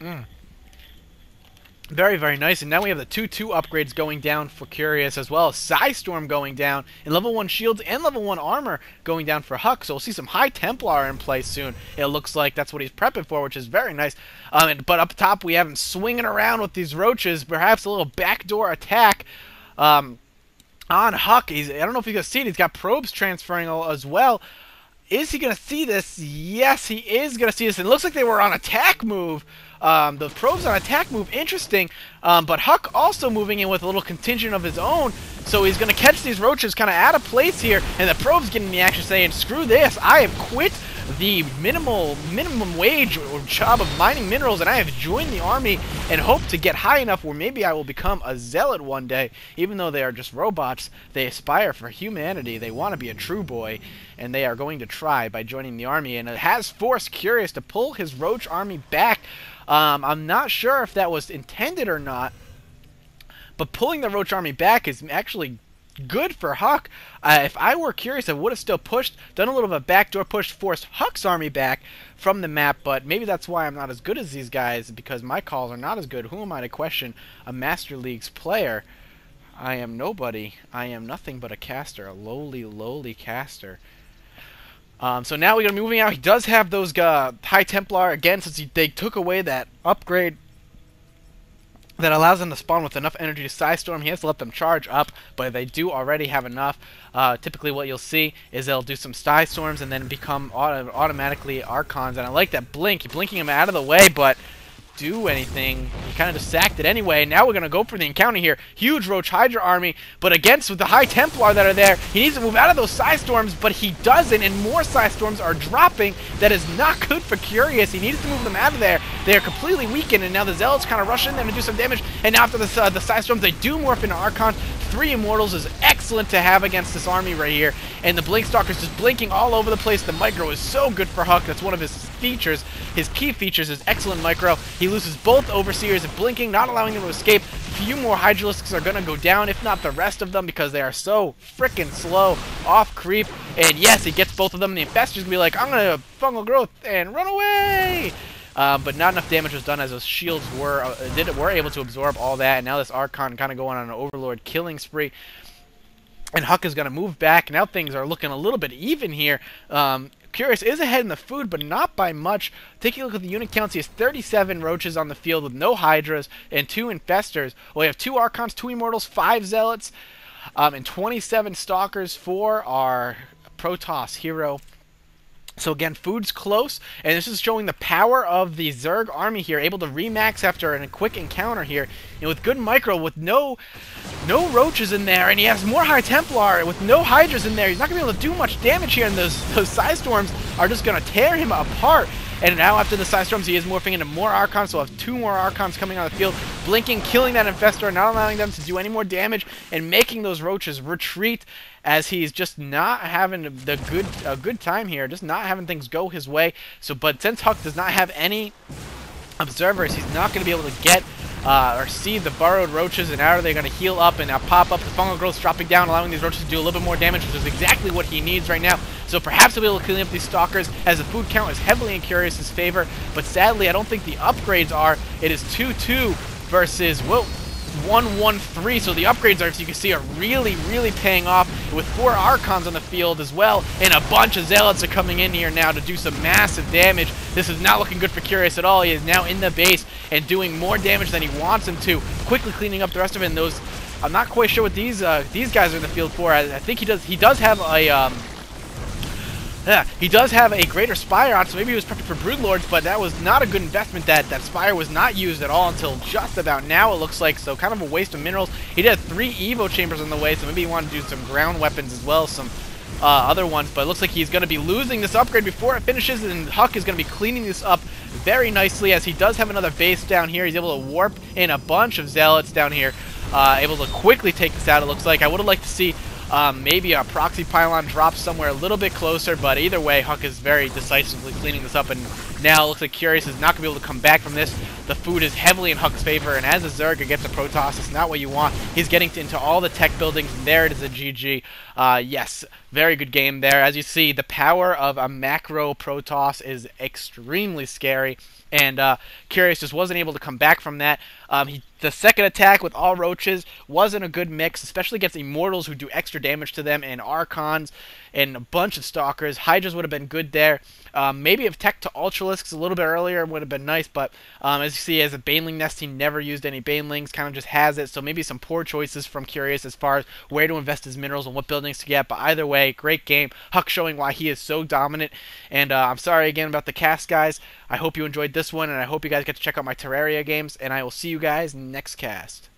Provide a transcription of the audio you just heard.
Mm. Very, very nice. And now we have the 2-2 upgrades going down for Curious, as well as Psystorm going down, and level 1 shields and level 1 armor going down for Huck. So we'll see some High Templar in play soon. It looks like that's what he's prepping for, which is very nice. But up top, we have him swinging around with these roaches, perhaps a little backdoor attack. On Huck. I don't know if you can see it. He's got probes transferring as well. Is he going to see this? Yes, he is going to see this. And it looks like they were on attack move. The probes on attack move, interesting. But Huck also moving in with a little contingent of his own. So he's going to catch these roaches kind of out of place here. And the probes getting the action saying, screw this, I have quit the minimum wage or job of mining minerals, and I have joined the army and hope to get high enough where maybe I will become a zealot one day. Even though they are just robots, they aspire for humanity. They want to be a true boy, and they are going to try by joining the army. And it has forced Curious to pull his roach army back. I'm not sure if that was intended or not, but pulling the roach army back is actually good for Huck. If I were Curious, I would have still pushed, done a little bit of a backdoor push, forced Huck's army back from the map, but maybe that's why I'm not as good as these guys, because my calls are not as good. Who am I to question a Master League's player? I am nobody. I am nothing but a caster, a lowly, lowly caster. So now we're going to be moving out. He does have those High Templar, again, since they took away that upgrade that allows them to spawn with enough energy to Psystorm. He has to let them charge up, but they do already have enough. Typically what you'll see is they'll do some Psystorms and then become automatically Archons. And I like that blink. You're blinking him out of the way, but do anything. He kind of just sacked it anyway. Now we're going to go for the encounter here. Huge Roach Hydra army, but against with the High Templar that are there, he needs to move out of those Psystorms, but he doesn't, and more Psystorms are dropping. That is not good for Curious. He needs to move them out of there. They are completely weakened, and now the Zealots kind of rush in there to do some damage, and now after the Psystorms, they do morph into Archons. 3 Immortals is excellent to have against this army right here, and the Blinkstalker's just blinking all over the place. The micro is so good for Huck. That's one of his features. His key features is excellent micro. He loses both Overseers and blinking, not allowing them to escape. Few more Hydralisks are going to go down, if not the rest of them, because they are so freaking slow off creep. And yes, he gets both of them. The Infestor's going to be like, I'm going to Fungal Growth and run away! But not enough damage was done as those shields were able to absorb all that. And now this Archon kind of going on an Overlord killing spree. And Huck is going to move back. Now things are looking a little bit even here. Curious is ahead in the food, but not by much. Taking a look at the unit counts, he has 37 roaches on the field with no Hydras and 2 Infestors. Well, we have 2 Archons, 2 Immortals, 5 Zealots, and 27 Stalkers for our Protoss hero. So again, food's close, and this is showing the power of the Zerg army here, able to remax after a quick encounter here, and with good micro, with no roaches in there, and he has more High Templar with no Hydras in there. He's not going to be able to do much damage here, and those Psystorms are just going to tear him apart. And now after the Psystorms, he is morphing into more Archons, so we'll have 2 more Archons coming on the field, blinking, killing that Infestor, not allowing them to do any more damage, and making those roaches retreat, as he's just not having a good time here, just not having things go his way. So, but since Huck does not have any observers, he's not going to be able to get or see the burrowed roaches, and now they're going to heal up and now pop up. The fungal growth's dropping down, allowing these roaches to do a little bit more damage, which is exactly what he needs right now. So perhaps he'll be able to clean up these Stalkers, as the food count is heavily in Curious's favor. But sadly, I don't think the upgrades are. It is 2-2 versus, whoa, 1-1-3. So the upgrades are, as you can see, are really, really paying off, with 4 Archons on the field as well, and a bunch of Zealots are coming in here now to do some massive damage. This is not looking good for Curious at all. He is now in the base and doing more damage than he wants him to, quickly cleaning up the rest of it. And those, I'm not quite sure what these guys are in the field for. I think he does have a he does have a Greater Spire on, so maybe he was prepping for Broodlords, but that was not a good investment. That Spire was not used at all until just about now, it looks like, so kind of a waste of minerals. He did have 3 Evo Chambers on the way, so maybe he wanted to do some ground weapons as well, some other ones, but it looks like he's going to be losing this upgrade before it finishes, and Huck is going to be cleaning this up very nicely, as he does have another base down here. He's able to warp in a bunch of Zealots down here, able to quickly take this out, it looks like. I would have liked to see Maybe a proxy pylon drops somewhere a little bit closer, but either way, Huck is very decisively cleaning this up, and now it looks like Curious is not going to be able to come back from this. The food is heavily in Huck's favor, and as a Zerg against a Protoss, it's not what you want. He's getting into all the tech buildings, and there it is, a GG. Yes, very good game there. As you see, the power of a macro Protoss is extremely scary, and Curious just wasn't able to come back from that. The second attack with all roaches wasn't a good mix, especially against Immortals who do extra damage to them, and Archons, and a bunch of Stalkers. Hydras would have been good there. Maybe if tech to Ultralisks a little bit earlier would have been nice, but as you see, as a Baneling nest, he never used any Banelings, kind of just has it, so maybe some poor choices from Curious as far as where to invest his minerals and what buildings to get, but either way, great game. Huck showing why he is so dominant, and I'm sorry again about the cast, guys. I hope you enjoyed this one, and I hope you guys get to check out my Terraria games, and I will see you guys next cast.